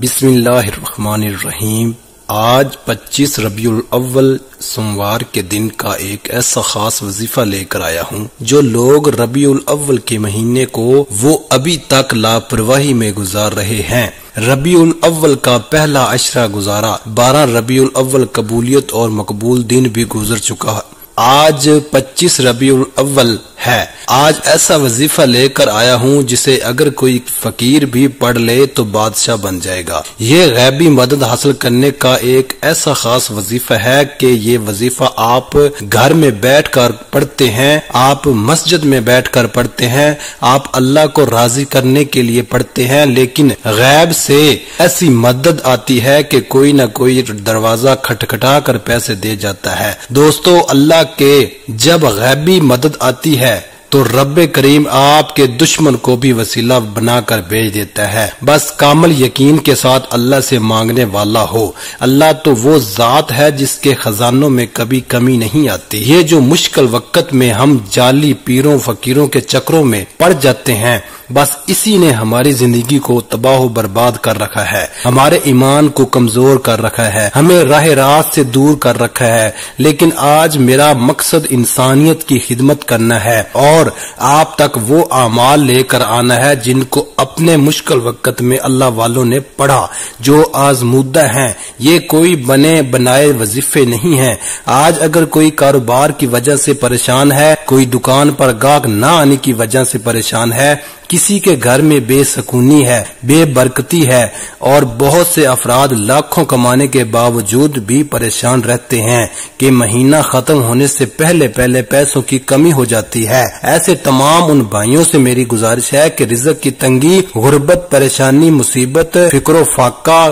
بسم اللہ الرحمن الرحیم۔ آج 25 ربیع الاول سوموار کے دن کا ایک ایسا خاص وظیفہ لے کر آیا ہوں جو لوگ ربیع الاول کے مہینے کو وہ ابھی تک لاپرواہی میں گزار رہے ہیں۔ ربیع الاول کا پہلا عشرہ گزارا، 12 ربیع الاول قبولیت اور مقبول دن بھی گزر چکا۔ آج 25 ربیع الاول ہے۔ آج ایسا وظیفہ لے کر آیا ہوں جسے اگر کوئی فقیر بھی پڑھ لے تو بادشاہ بن جائے گا۔ یہ غیبی مدد حاصل کرنے کا ایک ایسا خاص وظیفہ ہے کہ یہ وظیفہ آپ گھر میں بیٹھ کر پڑھتے ہیں، آپ مسجد میں بیٹھ کر پڑھتے ہیں، آپ اللہ کو راضی کرنے کے لیے پڑھتے ہیں، لیکن غیب سے ایسی مدد آتی ہے کہ کوئی نہ کوئی دروازہ کھٹکھٹا کر پیسے دے جاتا ہے۔ دوستو، اللہ کے جب غیبی مدد آتی ہے تو رب کریم آپ کے دشمن کو بھی وسیلہ بنا کر بھیج دیتا ہے، بس کامل یقین کے ساتھ اللہ سے مانگنے والا ہو۔ اللہ تو وہ ذات ہے جس کے خزانوں میں کبھی کمی نہیں آتی۔ یہ جو مشکل وقت میں ہم جعلی پیروں فقیروں کے چکروں میں پڑ جاتے ہیں، بس اسی نے ہماری زندگی کو تباہ و برباد کر رکھا ہے، ہمارے ایمان کو کمزور کر رکھا ہے، ہمیں راہ راست سے دور کر رکھا ہے۔ لیکن آج میرا مقصد انسانیت کی خدمت کرنا ہے اور آپ تک وہ اعمال لے کر آنا ہے جن کو اپنے مشکل وقت میں اللہ والوں نے پڑھا، جو آزمودہ ہیں۔ یہ کوئی بنے بنائے وظیفے نہیں ہیں۔ آج اگر کوئی کاروبار کی وجہ سے پریشان ہے، کوئی دکان پر گاہک نہ آنے کی وجہ سے پریشان ہے، کسی کے گھر میں بے سکونی ہے، بے برکتی ہے، اور بہت سے افراد لاکھوں کمانے کے باوجود بھی پریشان رہتے ہیں کہ مہینہ ختم ہونے سے پہلے پیسوں کی کمی ہو جاتی ہے، ایسے تمام ان بھائیوں سے میری گزارش ہے کہ رزق کی تنگی، غربت، پریشانی، مصیبت، فکر و فاقہ،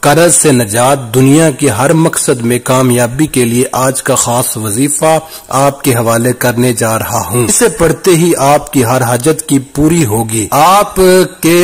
قرض سے نجات، دنیا کے ہر مقصد میں کامیابی کے لیے آج کا خاص وظیفہ آپ کے حوالے کرنے جا رہا ہوں۔ اسے پڑھتے ہی آپ کی ہر حاجت کی پوری ہوگی، آپ کے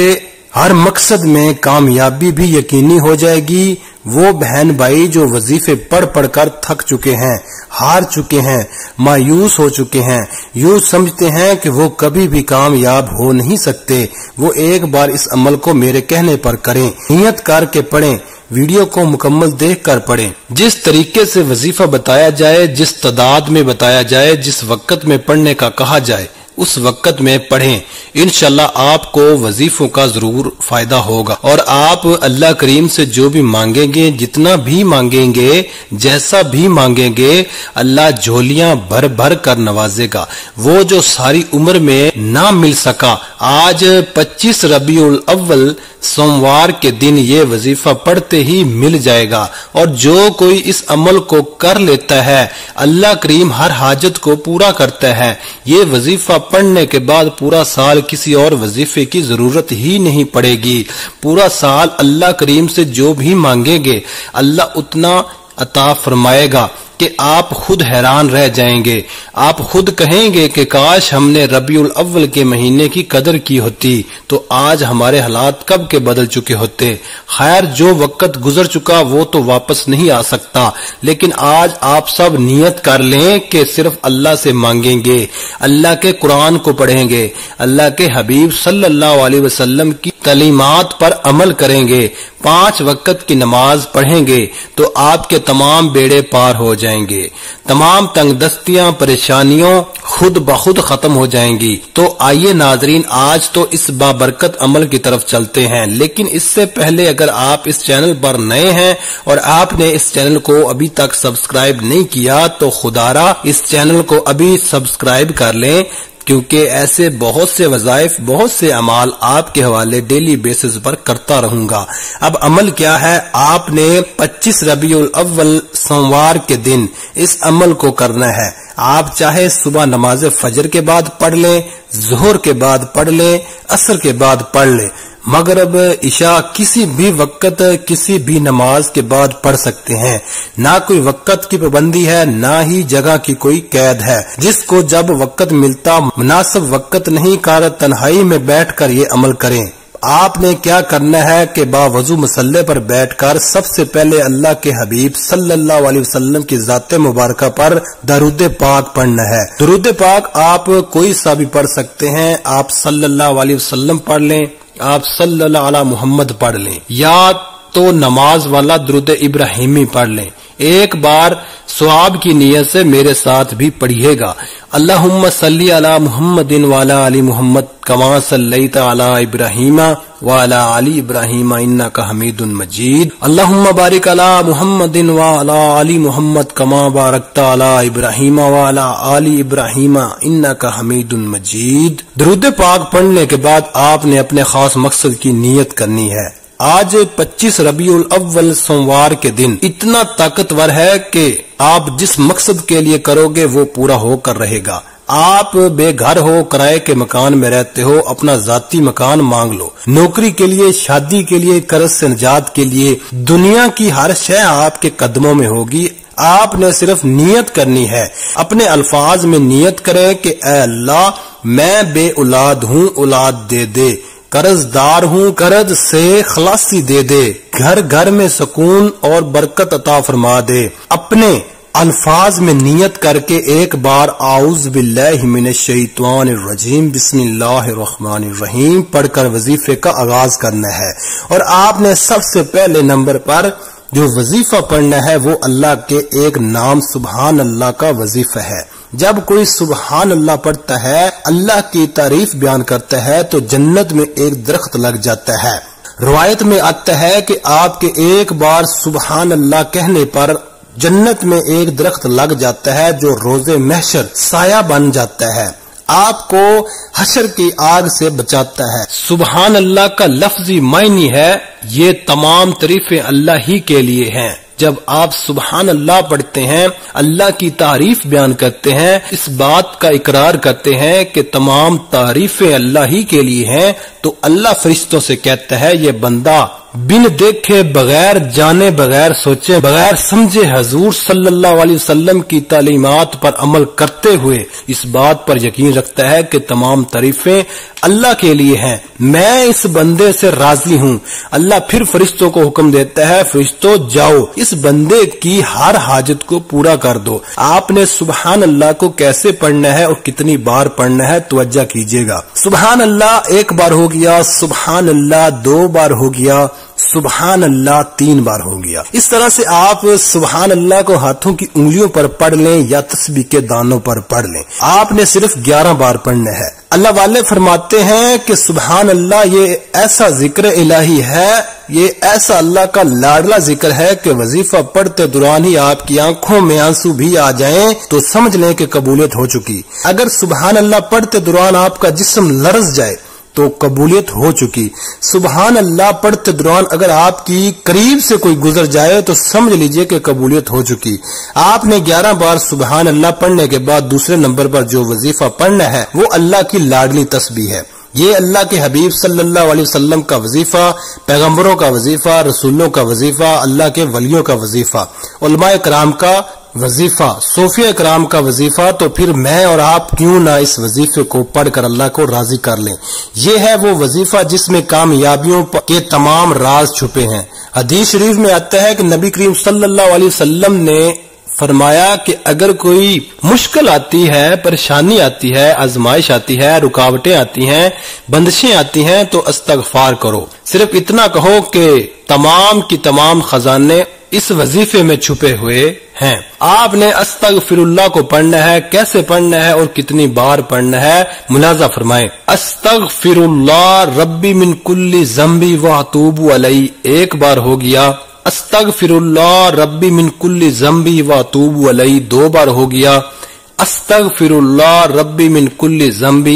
ہر مقصد میں کامیابی بھی یقینی ہو جائے گی۔ وہ بہن بھائی جو وظیفے پڑھ کر تھک چکے ہیں، ہار چکے ہیں، مایوس ہو چکے ہیں، یوں سمجھتے ہیں کہ وہ کبھی بھی کامیاب ہو نہیں سکتے، وہ ایک بار اس عمل کو میرے کہنے پر کریں، نیت کر کے پڑھیں، ویڈیو کو مکمل دیکھ کر پڑھیں۔ جس طریقے سے وظیفہ بتایا جائے، جس تعداد میں بتایا جائے، جس وقت میں پڑھنے کا کہا جائے، اس وقت میں پڑھیں۔ انشاءاللہ آپ کو وظیفوں کا ضرور فائدہ ہوگا، اور آپ اللہ کریم سے جو بھی مانگیں گے، جتنا بھی مانگیں گے، جیسا بھی مانگیں گے، اللہ جھولیاں بھر کر نوازے گا۔ وہ جو ساری عمر میں نہ مل سکا، آج 25 ربیع الاول سوموار کے دن یہ وظیفہ پڑھتے ہی مل جائے گا، اور جو کوئی اس عمل کو کر لیتا ہے، اللہ کریم ہر حاجت کو پورا کرتا ہے۔ یہ وظیفہ پڑھنے کے بعد پورا سال کسی اور وظیفے کی ضرورت ہی نہیں پڑے گی۔ پورا سال اللہ کریم سے جو بھی مانگیں گے، اللہ اتنا عطا فرمائے گا کہ آپ خود حیران رہ جائیں گے۔ آپ خود کہیں گے کہ کاش ہم نے ربیع الاول کے مہینے کی قدر کی ہوتی تو آج ہمارے حالات کب کے بدل چکے ہوتے۔ خیر، جو وقت گزر چکا وہ تو واپس نہیں آ سکتا، لیکن آج آپ سب نیت کر لیں کہ صرف اللہ سے مانگیں گے، اللہ کے قرآن کو پڑھیں گے، اللہ کے حبیب صلی اللہ علیہ وسلم کی تعلیمات پر عمل کریں گے، 5 وقت کی نماز پڑھیں گے تو آپ کے تمام بیڑے پار ہو جائیں گے، تمام تنگ دستیاں، پریشانیوں خود بخود ختم ہو جائیں گی۔ تو آئیے ناظرین، آج تو اس بابرکت عمل کی طرف چلتے ہیں، لیکن اس سے پہلے اگر آپ اس چینل پر نئے ہیں اور آپ نے اس چینل کو ابھی تک سبسکرائب نہیں کیا تو خدارا اس چینل کو ابھی سبسکرائب کر لیں، کیونکہ ایسے بہت سے وظائف، بہت سے اعمال آپ کے حوالے ڈیلی بیسس پر کرتا رہوں گا۔ اب عمل کیا ہے؟ آپ نے 25 ربیع الاول سوموار کے دن اس عمل کو کرنا ہے۔ آپ چاہے صبح نماز فجر کے بعد پڑھ لیں، ظہر کے بعد پڑھ لیں، عصر کے بعد پڑھ لیں، مغرب، عشاء، کسی بھی وقت، کسی بھی نماز کے بعد پڑھ سکتے ہیں۔ نہ کوئی وقت کی پابندی ہے، نہ ہی جگہ کی کوئی قید ہے۔ جس کو جب وقت ملتا، مناسب وقت نہیں کر تنہائی میں بیٹھ کر یہ عمل کریں۔ آپ نے کیا کرنا ہے کہ باوضو مصلی پر بیٹھ کر سب سے پہلے اللہ کے حبیب صلی اللہ علیہ وسلم کی ذات مبارکہ پر درود پاک پڑھنا ہے۔ درود پاک آپ کوئی سا بھی پڑھ سکتے ہیں، آپ صلی اللہ علیہ وسلم پڑھ لیں، آپ صلی اللہ علی محمد پڑھ لیں، یا تو نماز والا درود ابراہیمی پڑھ لیں۔ ایک بار ثواب کی نیت سے میرے ساتھ بھی پڑھیے گا، اللہم صلی علی محمد وعلی آل محمد کما صلیت علی ابراہیم وعلی آل ابراہیم انک حمید مجید، اللہم بارک علی محمد وعلی آل محمد کما بارکت علی ابراہیم وعلی آل ابراہیم انک حمید مجید۔ درود پاک پڑھنے کے بعد آپ نے اپنے خاص مقصد کی نیت کرنی ہے۔ آج 25 ربیع الاول سوموار کے دن اتنا طاقتور ہے کہ آپ جس مقصد کے لیے کرو گے وہ پورا ہو کر رہے گا۔ آپ بے گھر ہو، کرائے کے مکان میں رہتے ہو، اپنا ذاتی مکان مانگ لو، نوکری کے لیے، شادی کے لیے، قرض سے نجات کے لیے، دنیا کی ہر شے آپ کے قدموں میں ہوگی۔ آپ نے صرف نیت کرنی ہے، اپنے الفاظ میں نیت کرے کہ اے اللہ میں بے اولاد ہوں، اولاد دے دے، قرض دار ہوں، قرض سے خلاصی دے دے، گھر گھر میں سکون اور برکت عطا فرما دے۔ اپنے الفاظ میں نیت کر کے ایک بار اعوذ باللہ من الشیطان الرجیم بسم اللہ الرحمن الرحیم پڑھ کر وظیفے کا آغاز کرنا ہے۔ اور آپ نے سب سے پہلے نمبر پر جو وظیفہ پڑھنا ہے وہ اللہ کے ایک نام سبحان اللہ کا وظیفہ ہے۔ جب کوئی سبحان اللہ پڑھتا ہے، اللہ کی تعریف بیان کرتا ہے، تو جنت میں ایک درخت لگ جاتا ہے۔ روایت میں آتا ہے کہ آپ کے ایک بار سبحان اللہ کہنے پر جنت میں ایک درخت لگ جاتا ہے جو روز محشر سایہ بن جاتا ہے، آپ کو حشر کی آگ سے بچاتا ہے۔ سبحان اللہ کا لفظی معنی ہے یہ تمام تعریفیں اللہ ہی کے لیے ہیں۔ جب آپ سبحان اللہ پڑھتے ہیں، اللہ کی تعریف بیان کرتے ہیں، اس بات کا اقرار کرتے ہیں کہ تمام تعریفیں اللہ ہی کے لیے ہیں، تو اللہ فرشتوں سے کہتا ہے یہ بندہ بن دیکھے، بغیر جانے، بغیر سوچے، بغیر سمجھے حضور صلی اللہ علیہ وسلم کی تعلیمات پر عمل کرتے ہوئے اس بات پر یقین رکھتا ہے کہ تمام تعریفیں اللہ کے لیے ہیں، میں اس بندے سے راضی ہوں۔ اللہ پھر فرشتوں کو حکم دیتا ہے، فرشتوں جاؤ اس بندے کی ہر حاجت کو پورا کر دو۔ آپ نے سبحان اللہ کو کیسے پڑھنا ہے اور کتنی بار پڑھنا ہے توجہ کیجیے گا۔ سبحان اللہ ایک بار ہو گیا، سبحان اللہ دو بار ہو گیا، سبحان اللہ 3 بار ہو گیا۔ اس طرح سے آپ سبحان اللہ کو ہاتھوں کی انگلیوں پر پڑھ لیں یا تسبیح کے دانوں پر پڑھ لیں، آپ نے صرف 11 بار پڑھنا ہے۔ اللہ والے فرماتے ہیں کہ سبحان اللہ یہ ایسا ذکر الہی ہے، یہ ایسا اللہ کا لاڈلا ذکر ہے کہ وظیفہ پڑھتے دوران ہی آپ کی آنکھوں میں آنسو بھی آ جائیں تو سمجھ لیں کہ قبولیت ہو چکی۔ اگر سبحان اللہ پڑھتے دوران آپ کا جسم لرز جائے تو قبولیت ہو چکی۔ سبحان اللہ پڑھتے دوران اگر آپ کی قریب سے کوئی گزر جائے تو سمجھ لیجئے کہ قبولیت ہو چکی۔ آپ نے 11 بار سبحان اللہ پڑھنے کے بعد دوسرے نمبر پر جو وظیفہ پڑھنا ہے وہ اللہ کی لاڈلی تسبیح ہے۔ یہ اللہ کے حبیب صلی اللہ علیہ وسلم کا وظیفہ، پیغمبروں کا وظیفہ، رسولوں کا وظیفہ، اللہ کے ولیوں کا وظیفہ، علماء کرام کا وظیفہ، صوفیہ کرام کا وظیفہ، تو پھر میں اور آپ کیوں نہ اس وظیفے کو پڑھ کر اللہ کو راضی کر لیں۔ یہ ہے وہ وظیفہ جس میں کامیابیوں کے تمام راز چھپے ہیں۔ حدیث شریف میں آتا ہے کہ نبی کریم صلی اللہ علیہ وسلم نے فرمایا کہ اگر کوئی مشکل آتی ہے، پریشانی آتی ہے، آزمائش آتی ہے، رکاوٹیں آتی ہیں، بندشیں آتی ہیں تو استغفار کرو۔ صرف اتنا کہو کہ تمام کی تمام خزانے اس وظیفے میں چھپے ہوئے ہیں۔ آپ نے استغفر اللہ کو پڑھنا ہے، کیسے پڑھنا ہے اور کتنی بار پڑھنا ہے ملاحظہ فرمائیں۔ استغفر اللہ ربی من کل ذنب واتوب علیہ ایک بار ہو گیا، استغفر اللہ ربی من کل ذنب واتوب علیہ 2 بار ہو گیا، استغفر اللہ ربی من کل ذنب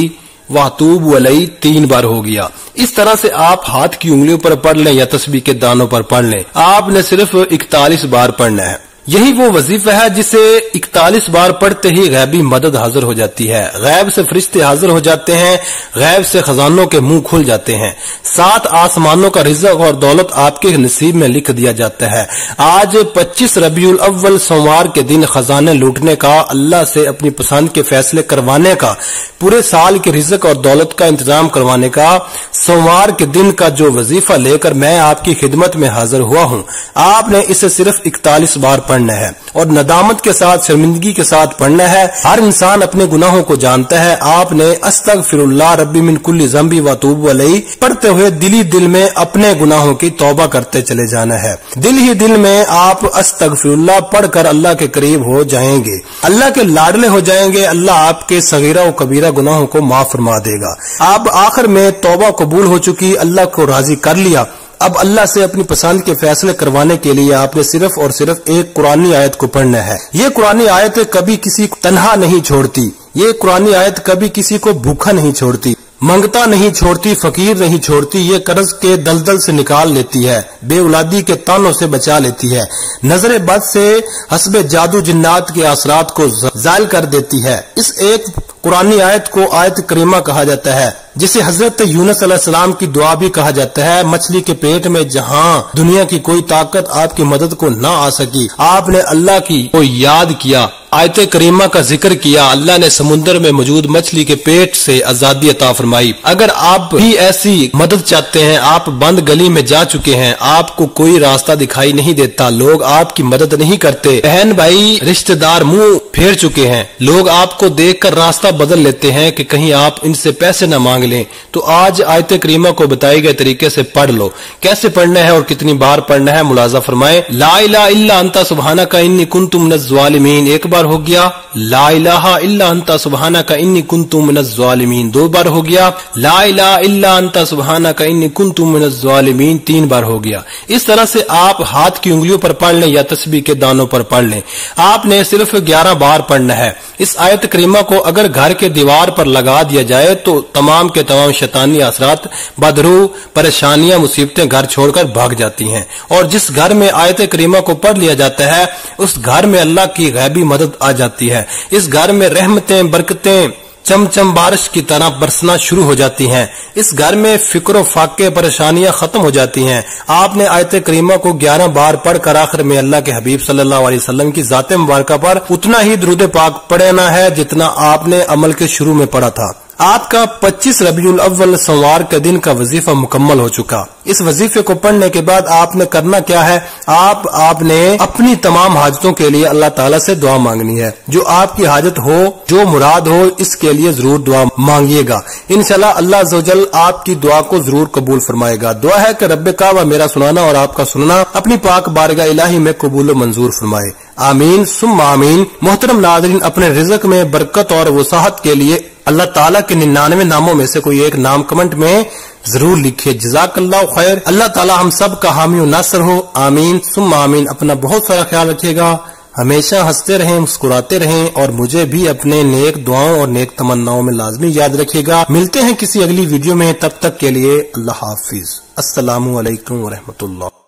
واتوب علیہ 3 بار ہو گیا۔ اس طرح سے آپ ہاتھ کی انگلیوں پر پڑھ لیں یا تسبیح کے دانوں پر پڑھ لیں، آپ نے صرف 41 بار پڑھنا ہے۔ یہی وہ وظیفہ ہے جسے 41 بار پڑھتے ہی غیبی مدد حاضر ہو جاتی ہے، غیب سے فرشتے حاضر ہو جاتے ہیں، غیب سے خزانوں کے منہ کھل جاتے ہیں، 7 آسمانوں کا رزق اور دولت آپ کے نصیب میں لکھ دیا جاتا ہے۔ آج 25 ربیع الاول سوموار کے دن خزانے لوٹنے کا، اللہ سے اپنی پسند کے فیصلے کروانے کا، پورے سال کے رزق اور دولت کا انتظام کروانے کا، سوموار کے دن کا جو وظیفہ لے کر میں آپ کی خدمت میں حاضر ہوا ہوں، آپ نے اسے صرف 41 بار پڑھنا ہے اور ندامت کے ساتھ شرمندگی کے ساتھ پڑھنا ہے۔ ہر انسان اپنے گناہوں کو جانتا ہے۔ آپ نے استغفر اللہ ربی من کل ذنب واتوب الیہ پڑھتے ہوئے دل میں اپنے گناہوں کی توبہ کرتے چلے جانا ہے۔ دل ہی دل میں آپ استغفر اللہ پڑھ کر اللہ کے قریب ہو جائیں گے، اللہ کے لاڈلے ہو جائیں گے، اللہ آپ کے صغیرہ و کبیرہ گناہوں کو معاف فرما دے گا۔ آپ آخر میں توبہ قبول ہو چکی، اللہ کو راضی کر لیا، اب اللہ سے اپنی پسند کے فیصلے کروانے کے لیے آپ نے صرف اور صرف ایک قرآنی آیت کو پڑھنا ہے۔ یہ قرآنی آیت کبھی کسی کو تنہا نہیں چھوڑتی، یہ قرآنی آیت کبھی کسی کو بھوکا نہیں چھوڑتی، منگتا نہیں چھوڑتی، فقیر نہیں چھوڑتی، یہ قرض کے دلدل سے نکال لیتی ہے، بے اولادی کے تانوں سے بچا لیتی ہے، نظر بد سے حسب جادو جنات کے اثرات کو زائل کر دیتی ہے۔ اس ایک قرآنی آیت کو آیت کریمہ کہا جاتا ہے، جسے حضرت یونس علیہ السلام کی دعا بھی کہا جاتا ہے۔ مچھلی کے پیٹ میں جہاں دنیا کی کوئی طاقت آپ کی مدد کو نہ آ سکی، آپ نے اللہ کی کو یاد کیا، آیت کریمہ کا ذکر کیا، اللہ نے سمندر میں موجود مچھلی کے پیٹ سے آزادی عطا فرمائی۔ اگر آپ بھی ایسی مدد چاہتے ہیں، آپ بند گلی میں جا چکے ہیں، آپ کو کوئی راستہ دکھائی نہیں دیتا، لوگ آپ کی مدد نہیں کرتے، بہن بھائی رشتہ دار منہ پھیر چکے ہیں، لوگ آپ کو دیکھ کر راستہ بدل لیتے ہیں کہ کہیں آپ ان سے پیسے نہ مانگ لیں، تو آج آیت کریمہ کو بتائے گئے طریقے سے پڑھ لو۔ کیسے پڑھنا ہے اور کتنی بار پڑھنا ہے ملاحظہ فرمائیں۔ لا الہ الا انت سبحانک انی کنت من الظالمین ایک بار ہو گیا، لا الہ الا انت سبحانک انی کنت من الظالمین دو بار ہو گیا، لا الہ الا انت سبحانک انی کنت من الظالمین تین بار ہو گیا۔ اس طرح سے آپ ہاتھ کی انگلیوں پر پڑھ لیں یا تسبیح کے دانوں پر پڑھ لیں، آپ نے صرف 11 بار پڑھنا ہے۔ اس آیت کریمہ کو اگر گھر کے دیوار پر لگا دیا جائے تو تمام کے تمام شیطانی اثرات، بدروح، پریشانیاں، مصیبتیں گھر چھوڑ کر بھاگ جاتی ہیں، اور جس گھر میں آیت کریمہ کو پڑھ لیا جاتا ہے اس گھر میں اللہ کی غیبی مدد آ جاتی ہے، اس گھر میں رحمتیں، برکتیں چم چم بارش کی طرح برسنا شروع ہو جاتی ہیں، اس گھر میں فکر و فاقے، پریشانیاں ختم ہو جاتی ہیں۔ آپ نے آیت کریمہ کو 11 بار پڑھ کر آخر میں اللہ کے حبیب صلی اللہ علیہ وسلم کی ذات مبارکہ پر اتنا ہی درود پاک پڑھنا ہے جتنا آپ نے عمل کے شروع میں پڑھا تھا۔ آپ کا 25 ربیع الاول سوموار کے دن کا وظیفہ مکمل ہو چکا۔ اس وظیفے کو پڑھنے کے بعد آپ نے کرنا کیا ہے، آپ نے اپنی تمام حاجتوں کے لیے اللہ تعالیٰ سے دعا مانگنی ہے۔ جو آپ کی حاجت ہو، جو مراد ہو، اس کے لیے ضرور دعا مانگیے گا، انشاءاللہ اللہ عز و جل آپ کی دعا کو ضرور قبول فرمائے گا۔ دعا ہے کہ رب کعبہ میرا سنانا اور آپ کا سننا اپنی پاک بارگاہ الہی میں قبول و منظور فرمائے، آمین ثم آمین۔ محترم ناظرین، اپنے رزق میں برکت اور وسعت کے لیے اللہ تعالیٰ کے 99 ناموں میں سے کوئی ایک نام کمنٹ میں ضرور لکھے۔ جزاک اللہ خیر۔ اللہ تعالیٰ ہم سب کا حامی و ناصر ہو، آمین ثم آمین۔ اپنا بہت سارا خیال رکھیے گا، ہمیشہ ہنستے رہیں، مسکراتے رہیں، اور مجھے بھی اپنے نیک دعاؤں اور نیک تمناؤں میں لازمی یاد رکھیے گا۔ ملتے ہیں کسی اگلی ویڈیو میں، تب تک کے لیے اللہ حافظ، السلام علیکم ورحمۃ اللہ۔